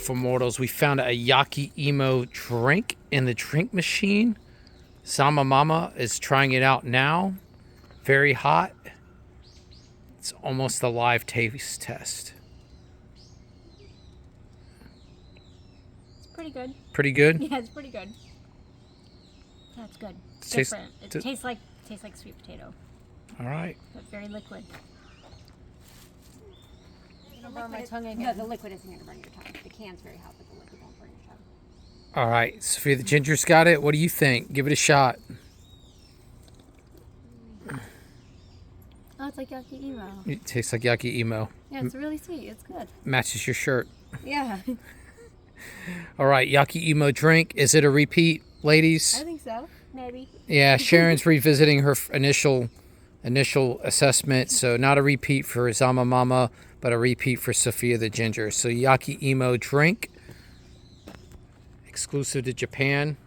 for mortals. We found a Yakiimo drink in the drink machine. Sama Mama is trying it out now. Very hot. It's almost a live taste test. It's pretty good. Pretty good? Yeah, it's pretty good. Yeah, it's good. It's Tastes- different. It tastes like sweet potato, All right. but very liquid. Don't burn my tongue again. No, the liquid isn't going to burn your tongue. The can's very hot, but the liquid won't burn your tongue. All right. Sophia the Ginger's got it. What do you think? Give it a shot. Oh, it's like Yakiimo. It tastes like Yakiimo. Yeah, it's really sweet. It's good. Matches your shirt. Yeah. All right. Yakiimo drink. Is it a repeat, ladies? I think so. Maybe. Yeah, Sharon's revisiting her initial assessment, so not a repeat for Zama Mama, but a repeat for Sophia the Ginger. So Yakiimo drink, exclusive to Japan.